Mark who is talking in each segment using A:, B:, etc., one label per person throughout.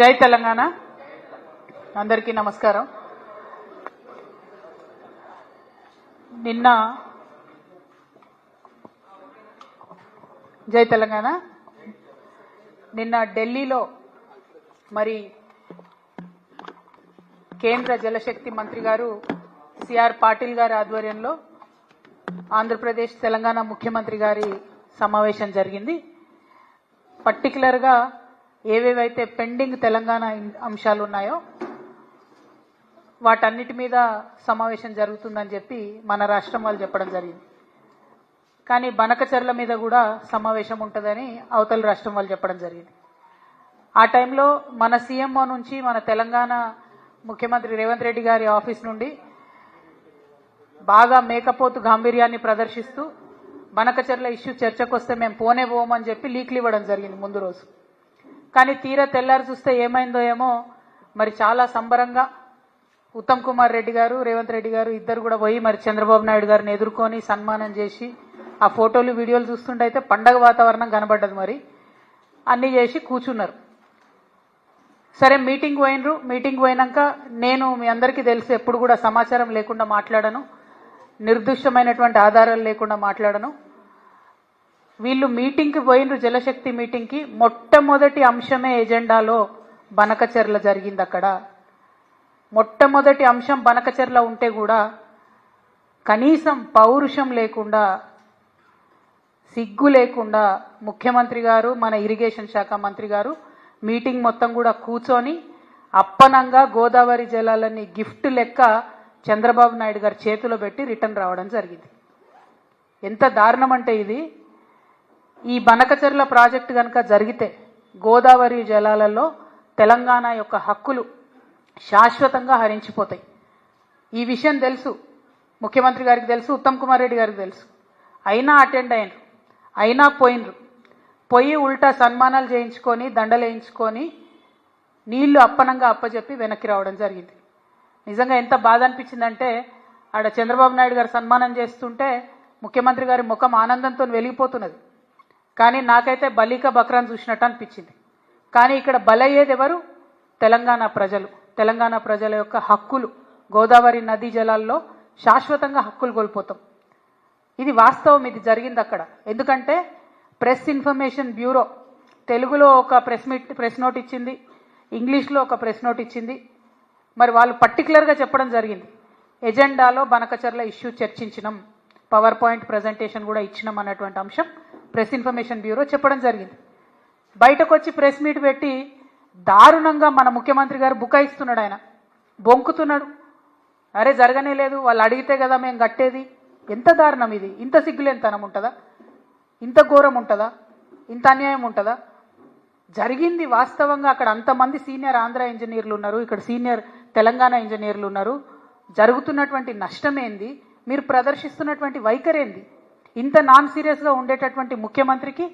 A: జై తెలంగాణ. అందరికీ నమస్కారం. నిన్న జై తెలంగాణ నిన్న ఢిల్లీలో మరి కేంద్ర జలశక్తి మంత్రి గారు సిఆర్ పాటిల్ గారి ఆధ్వర్యంలో ఆంధ్రప్రదేశ్ తెలంగాణ ముఖ్యమంత్రి గారి సమావేశం జరిగింది. పర్టికులర్ గా ఏవేవైతే పెండింగ్ తెలంగాణ అంశాలు ఉన్నాయో వాటన్నిటి మీద సమావేశం జరుగుతుందని చెప్పి మన రాష్ట్రం వాళ్ళు చెప్పడం జరిగింది. కానీ బనకచెర్ల మీద కూడా సమావేశం ఉంటుందని అవతల రాష్ట్రం వాళ్ళు చెప్పడం జరిగింది. ఆ టైంలో మన సీఎంఓ నుంచి మన తెలంగాణ ముఖ్యమంత్రి రేవంత్ రెడ్డి గారి ఆఫీస్ నుండి బాగా మేకపోతు గాంభీర్యాన్ని ప్రదర్శిస్తూ బనకచెర్ల ఇష్యూ చర్చకు వస్తే మేము పోనే పోమని చెప్పి లీక్లు ఇవ్వడం జరిగింది ముందు రోజు. కానీ తీరా తెల్లారి చూస్తే ఏమైందో ఏమో మరి చాలా సంబరంగా ఉత్తమ్ కుమార్ రెడ్డి గారు రేవంత్ రెడ్డి గారు ఇద్దరు కూడా పోయి మరి చంద్రబాబు నాయుడు గారిని ఎదుర్కొని సన్మానం చేసి ఆ ఫోటోలు వీడియోలు చూస్తుంటే అయితే పండగ వాతావరణం కనబడ్డది. మరి అన్నీ చేసి కూర్చున్నారు. సరే మీటింగ్ పోయినరు. మీటింగ్ పోయినాక నేను మీ అందరికీ తెలుసు ఎప్పుడు కూడా సమాచారం లేకుండా మాట్లాడను, నిర్దిష్టమైనటువంటి ఆధారాలు లేకుండా మాట్లాడను. వీళ్ళు మీటింగ్కి పోయినరు, జలశక్తి మీటింగ్కి. మొట్టమొదటి అంశమే ఎజెండాలో బనకచెర్ల జరిగింది. అక్కడ మొట్టమొదటి అంశం బనకచెర్ల ఉంటే కూడా కనీసం పౌరుషం లేకుండా సిగ్గు లేకుండా ముఖ్యమంత్రి గారు మన ఇరిగేషన్ శాఖ మంత్రి గారు మీటింగ్ మొత్తం కూడా కూర్చొని అప్పనంగా గోదావరి జలాలని గిఫ్ట్ లెక్క చంద్రబాబు నాయుడు గారి చేతిలో పెట్టి రిటర్న్ రావడం జరిగింది. ఎంత దారుణం అంటే ఇది. ఈ బనకచెర్ల ప్రాజెక్టు కనుక జరిగితే గోదావరి జలాలలో తెలంగాణ యొక్క హక్కులు శాశ్వతంగా హరించిపోతాయి. ఈ విషయం తెలుసు, ముఖ్యమంత్రి గారికి తెలుసు, ఉత్తమ్ కుమార్ రెడ్డి గారికి తెలుసు. అయినా అటెండ్ అయినరు, అయినా పోయినరు. పోయి ఉల్టా సన్మానాలు చేయించుకొని దండలు వేయించుకొని నీళ్లు అప్పనంగా అప్పచెప్పి వెనక్కి రావడం జరిగింది. నిజంగా ఎంత బాధ అనిపించిందంటే ఆడ చంద్రబాబు నాయుడు గారు సన్మానం చేస్తుంటే ముఖ్యమంత్రి గారి ముఖం ఆనందంతో వెలిగిపోతున్నది. కానీ నాకైతే బలిక బక్రాన్ చూసినట్టు అనిపించింది. కానీ ఇక్కడ బలయ్యేది ఎవరు? తెలంగాణ ప్రజలు. తెలంగాణ ప్రజల యొక్క హక్కులు, గోదావరి నదీ జలాల్లో శాశ్వతంగా హక్కులు కోల్పోతాం. ఇది వాస్తవం, ఇది జరిగింది అక్కడ. ఎందుకంటే ప్రెస్ ఇన్ఫర్మేషన్ బ్యూరో తెలుగులో ఒక ప్రెస్ నోట్ ఇచ్చింది, ఇంగ్లీష్లో ఒక ప్రెస్ నోట్ ఇచ్చింది. మరి వాళ్ళు పర్టికులర్గా చెప్పడం జరిగింది, ఎజెండాలో బనకచెర్ల ఇష్యూ చర్చించినాం, పవర్ పాయింట్ ప్రజెంటేషన్ కూడా ఇచ్చినాం అన్నటువంటి అంశం ప్రెస్ ఇన్ఫర్మేషన్ బ్యూరో చెప్పడం జరిగింది. బయటకు వచ్చి ప్రెస్ మీట్ పెట్టి దారుణంగా మన ముఖ్యమంత్రి గారు బుకాయిస్తున్నాడు. ఆయన బొంకుతున్నాడు. అరే జరగనే లేదు, వాళ్ళు అడిగితే కదా మేము కట్టేది. ఎంత దారుణం ఇది! ఇంత సిగ్గులేనితనం ఉంటుందా? ఇంత ఘోరం ఉంటుందా? ఇంత అన్యాయం ఉంటుందా? జరిగింది వాస్తవంగా. అక్కడ అంతమంది సీనియర్ ఆంధ్ర ఇంజనీర్లు ఉన్నారు, ఇక్కడ సీనియర్ తెలంగాణ ఇంజనీర్లు ఉన్నారు. జరుగుతున్నటువంటి నష్టమేంది? మీరు ప్రదర్శిస్తున్నటువంటి వైఖరేంది? ఇంత నాన్ సీరియస్గా ఉండేటటువంటి ముఖ్యమంత్రికి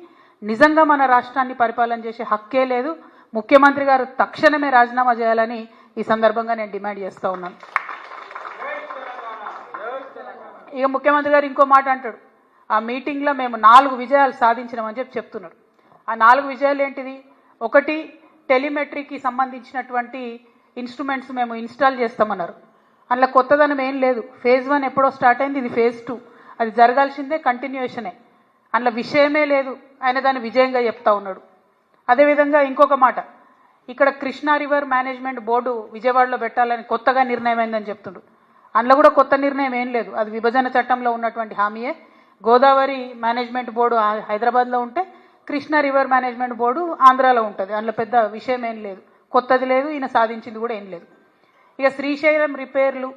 A: నిజంగా మన రాష్ట్రాన్ని పరిపాలన చేసే హక్కే లేదు. ముఖ్యమంత్రి గారు తక్షణమే రాజీనామా చేయాలని ఈ సందర్భంగా నేను డిమాండ్ చేస్తూ ఉన్నాను. ఇక ముఖ్యమంత్రి గారు ఇంకో మాట అంటాడు, ఆ మీటింగ్లో మేము 4 విజయాలు సాధించినామని చెప్తున్నాడు. ఆ 4 విజయాలు ఏంటిది? ఒకటి, టెలిమెట్రీకి సంబంధించినటువంటి ఇన్స్ట్రుమెంట్స్ మేము ఇన్స్టాల్ చేస్తామన్నారు. అందులో కొత్తదనం ఏం లేదు. ఫేజ్ 1 ఎప్పుడో స్టార్ట్ అయింది, ఇది ఫేజ్ 2. అది జరగాల్సిందే, కంటిన్యూషనే. అందులో విషయమే లేదు. ఆయన దాన్ని విజయంగా చెప్తా ఉన్నాడు. అదేవిధంగా ఇంకొక మాట, ఇక్కడ కృష్ణా రివర్ మేనేజ్మెంట్ బోర్డు విజయవాడలో పెట్టాలని కొత్తగా నిర్ణయం అయిందని చెప్తుండ్రు. అందులో కూడా కొత్త నిర్ణయం ఏం లేదు. అది విభజన చట్టంలో ఉన్నటువంటి హామీయే. గోదావరి మేనేజ్మెంట్ బోర్డు హైదరాబాద్లో ఉంటే కృష్ణా రివర్ మేనేజ్మెంట్ బోర్డు ఆంధ్రాలో ఉంటుంది. అందులో పెద్ద విషయం ఏం లేదు, కొత్తది లేదు, ఈయన సాధించింది కూడా ఏం లేదు. ఇక శ్రీశైలం రిపేర్లు,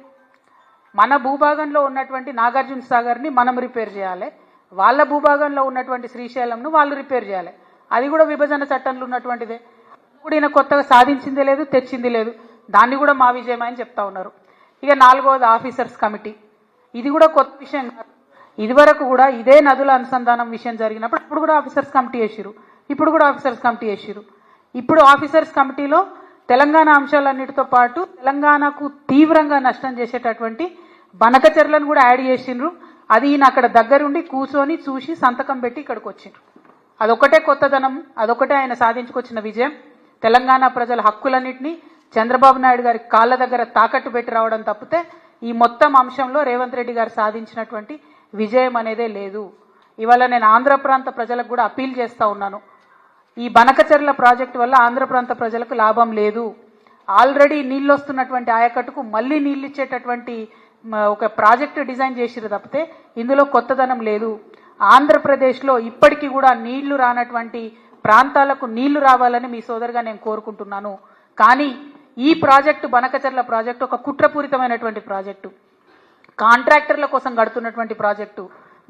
A: మన భూభాగంలో ఉన్నటువంటి నాగార్జున సాగర్ని మనం రిపేర్ చేయాలి, వాళ్ళ భూభాగంలో ఉన్నటువంటి శ్రీశైలంను వాళ్ళు రిపేర్ చేయాలి. అది కూడా విభజన చట్టంలో ఉన్నటువంటిదే. కూడా ఈయన కొత్తగా సాధించింది లేదు, తెచ్చింది లేదు. దాన్ని కూడా మా విజయమని చెప్తా ఉన్నారు. ఇక 4వది ఆఫీసర్స్ కమిటీ. ఇది కూడా కొత్త విషయం కాదు. ఇదివరకు కూడా ఇదే నదుల అనుసంధానం విషయం జరిగినప్పుడు ఇప్పుడు కూడా ఆఫీసర్స్ కమిటీ వేసిరు, ఇప్పుడు కూడా ఆఫీసర్స్ కమిటీ వేసిరు. ఇప్పుడు ఆఫీసర్స్ కమిటీలో తెలంగాణ అంశాలన్నిటితో పాటు తెలంగాణకు తీవ్రంగా నష్టం చేసేటటువంటి బనకచెర్లను కూడా యాడ్ చేసిండ్రు. అది ఈయన అక్కడ దగ్గరుండి కూర్చొని చూసి సంతకం పెట్టి ఇక్కడికి వచ్చిండ్రు. అదొకటే కొత్తదనం, అదొకటే ఆయన సాధించుకొచ్చిన విజయం. తెలంగాణ ప్రజల హక్కులన్నింటినీ చంద్రబాబు నాయుడు గారి కాళ్ళ దగ్గర తాకట్టు పెట్టి రావడం తప్పితే ఈ మొత్తం అంశంలో రేవంత్ రెడ్డి గారు సాధించినటువంటి విజయం అనేదే లేదు. ఇవాళ నేను ఆంధ్ర ప్రాంత ప్రజలకు కూడా అప్పీల్ చేస్తా ఉన్నాను. ఈ బనకచెర్ల ప్రాజెక్టు వల్ల ఆంధ్ర ప్రాంత ప్రజలకు లాభం లేదు. ఆల్రెడీ నీళ్ళు వస్తున్నటువంటి ఆయకట్టుకు మళ్ళీ నీళ్ళు ఇచ్చేటటువంటి ఒక ప్రాజెక్టు డిజైన్ చేసిరు తప్పితే ఇందులో కొత్తదనం లేదు. ఆంధ్రప్రదేశ్లో ఇప్పటికీ కూడా నీళ్లు రానటువంటి ప్రాంతాలకు నీళ్లు రావాలని మీ సోదరుగా నేను కోరుకుంటున్నాను. కానీ ఈ ప్రాజెక్టు బనకచెర్ల ప్రాజెక్టు ఒక కుట్రపూరితమైనటువంటి ప్రాజెక్టు, కాంట్రాక్టర్ల కోసం కడుతున్నటువంటి ప్రాజెక్టు,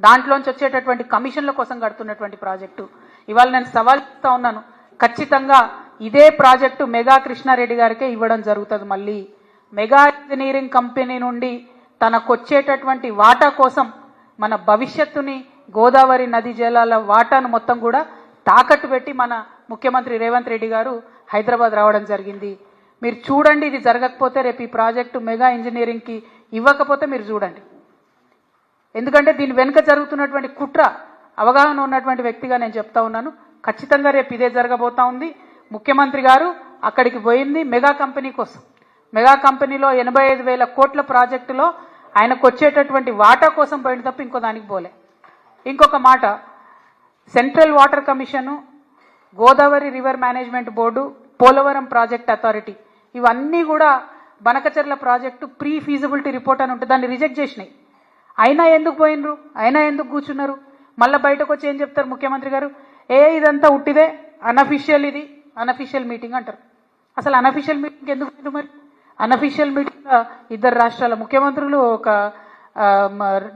A: దాంట్లోంచి వచ్చేటటువంటి కమిషన్ల కోసం కడుతున్నటువంటి ప్రాజెక్టు. ఇవాళ నేను సవాల్ చేస్తా ఉన్నాను, ఖచ్చితంగా ఇదే ప్రాజెక్టు మెగా కృష్ణారెడ్డి గారికే ఇవ్వడం జరుగుతుంది. మళ్ళీ మెగా ఇంజనీరింగ్ కంపెనీ నుండి తనకొచ్చేటటువంటి వాటా కోసం మన భవిష్యత్తుని గోదావరి నది జలాల వాటాను మొత్తం కూడా తాకట్టు పెట్టి మన ముఖ్యమంత్రి రేవంత్ రెడ్డి గారు హైదరాబాద్ రావడం జరిగింది. మీరు చూడండి, ఇది జరగకపోతే రేపు ఈ ప్రాజెక్టు మెగా ఇంజనీరింగ్కి ఇవ్వకపోతే మీరు చూడండి. ఎందుకంటే దీని వెనుక జరుగుతున్నటువంటి కుట్ర అవగాహన ఉన్నటువంటి వ్యక్తిగా నేను చెప్తా ఉన్నాను. ఖచ్చితంగా రేపు ఇదే జరగబోతా ఉంది. ముఖ్యమంత్రి గారు అక్కడికి పోయింది మెగా కంపెనీ కోసం. మెగా కంపెనీలో 85,000 కోట్ల ప్రాజెక్టులో ఆయనకు వచ్చేటటువంటి వాటా కోసం పోయింది తప్ప ఇంకో దానికి పోలే. ఇంకొక మాట, central water commission, Godavari river management board, Polavaram project authority ఇవన్నీ కూడా Banakacherla project pre feasibility report అని ఉంటే దాన్ని రిజెక్ట్ చేసినాయి. అయినా ఎందుకు పోయినరు, అయినా ఎందుకు కూర్చున్నారు? మళ్ళీ బయటకు వచ్చి ఏం చెప్తారు ముఖ్యమంత్రి గారు, ఇదంతా ఉట్టిదే, అనఫిషియల్, ఇది అనఫిషియల్ మీటింగ్ అంటారు. అసలు అనఫిషియల్ మీటింగ్ ఎందుకు పోయింది? మరి అనఫిషియల్ మీటింగ్ ఇద్దరు రాష్ట్రాల ముఖ్యమంత్రులు, ఒక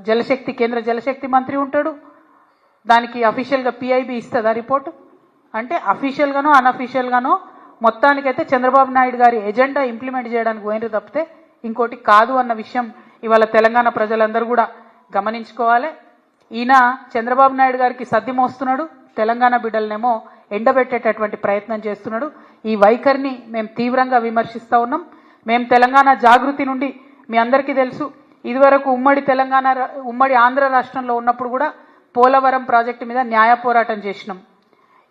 A: జలశక్తి కేంద్ర జలశక్తి మంత్రి ఉంటాడు, దానికి అఫీషియల్గా పిఐబి ఇస్తుందా రిపోర్టు? అంటే అఫీషియల్గానో అనఫీషియల్గానో మొత్తానికైతే చంద్రబాబు నాయుడు గారి ఎజెండా ఇంప్లిమెంట్ చేయడానికి పోయినరు తప్పితే ఇంకోటి కాదు అన్న విషయం ఇవాళ తెలంగాణ ప్రజలందరూ కూడా గమనించుకోవాలి. ఈయన చంద్రబాబు నాయుడు గారికి సద్ది మోస్తున్నాడు, తెలంగాణ బిడ్డలనేమో ఎండబెట్టేటటువంటి ప్రయత్నం చేస్తున్నాడు. ఈ వైఖరిని మేము తీవ్రంగా విమర్శిస్తూ ఉన్నాం. మేము తెలంగాణ జాగృతి నుండి మీ అందరికీ తెలుసు, ఇదివరకు ఉమ్మడి ఆంధ్ర రాష్ట్రంలో ఉన్నప్పుడు కూడా పోలవరం ప్రాజెక్టు మీద న్యాయ పోరాటం చేసినాం.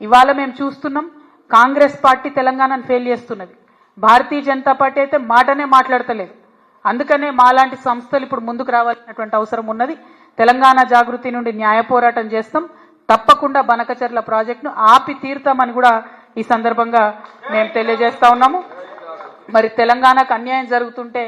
A: ఇవాళ మేము చూస్తున్నాం, కాంగ్రెస్ పార్టీ తెలంగాణను ఫెయిల్ చేస్తున్నది. భారతీయ జనతా పార్టీ అయితే మాటనే మాట్లాడతలేదు. అందుకనే మాలాంటి సంస్థలు ఇప్పుడు ముందుకు రావాల్సినటువంటి అవసరం ఉన్నది. తెలంగాణ జాగృతి నుండి న్యాయ పోరాటం చేస్తాం. తప్పకుండా బనకచెర్ల ప్రాజెక్టును ఆపి తీరుతామని కూడా ఈ సందర్భంగా మేము తెలియజేస్తా ఉన్నాము. మరి తెలంగాణకు అన్యాయం జరుగుతుంటే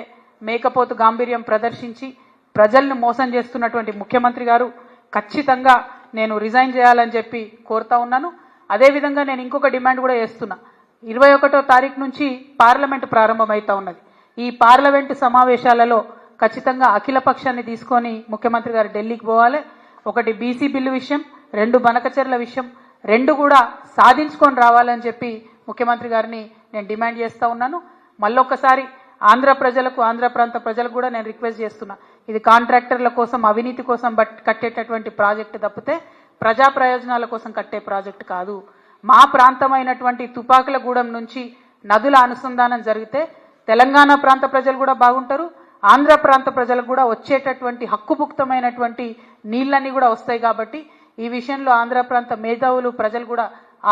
A: మేకపోతు గాంభీర్యం ప్రదర్శించి ప్రజల్ని మోసం చేస్తున్నటువంటి ముఖ్యమంత్రి గారు ఖచ్చితంగా నేను రిజైన్ చేయాలని చెప్పి కోరుతా ఉన్నాను. అదేవిధంగా నేను ఇంకొక డిమాండ్ కూడా చేస్తున్నా. 21వ తారీఖు నుంచి పార్లమెంటు ప్రారంభమవుతా ఉన్నది. ఈ పార్లమెంటు సమావేశాలలో ఖచ్చితంగా అఖిల పక్షాన్ని తీసుకొని ముఖ్యమంత్రి గారు ఢిల్లీకి పోవాలి. ఒకటి బీసీ బిల్లు విషయం, 2 బనకచెర్ల విషయం, 2 కూడా సాధించుకొని రావాలని చెప్పి ముఖ్యమంత్రి గారిని నేను డిమాండ్ చేస్తా ఉన్నాను. మళ్ళొక్కసారి ఆంధ్ర ప్రజలకు, ఆంధ్ర ప్రాంత ప్రజలకు కూడా నేను రిక్వెస్ట్ చేస్తున్నా, ఇది కాంట్రాక్టర్ల కోసం, అవినీతి కోసం కట్టేటటువంటి ప్రాజెక్టు తప్పితే ప్రజా ప్రయోజనాల కోసం కట్టే ప్రాజెక్టు కాదు. మా ప్రాంతమైనటువంటి తుపాకులగూడెం నుంచి నదుల అనుసంధానం జరిగితే తెలంగాణ ప్రాంత ప్రజలు కూడా బాగుంటారు, ఆంధ్ర ప్రాంత ప్రజలకు కూడా వచ్చేటటువంటి హక్కుభుక్తమైనటువంటి నీళ్ళన్నీ కూడా వస్తాయి. కాబట్టి ఈ విషయంలో ఆంధ్ర ప్రాంత మేధావులు, ప్రజలు కూడా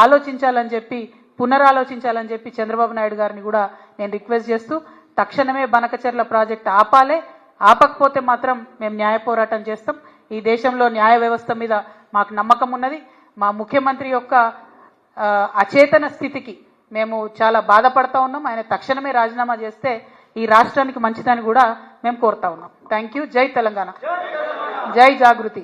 A: ఆలోచించాలని చెప్పి, పునరాలోచించాలని చెప్పి చంద్రబాబు నాయుడు గారిని కూడా నేను రిక్వెస్ట్ చేస్తూ, తక్షణమే బనకచెర్ల ప్రాజెక్టు ఆపాలే. ఆపకపోతే మాత్రం మేము న్యాయ పోరాటం చేస్తాం. ఈ దేశంలో న్యాయ వ్యవస్థ మీద మాకు నమ్మకం ఉన్నది. మా ముఖ్యమంత్రి యొక్క అచేతన స్థితికి మేము చాలా బాధపడతా ఉన్నాం. ఆయన తక్షణమే రాజీనామా చేస్తే ఈ రాష్ట్రానికి మంచిదని కూడా మేము కోరుతా ఉన్నాం. Thank you. జై తెలంగాణ, జై జాగృతి.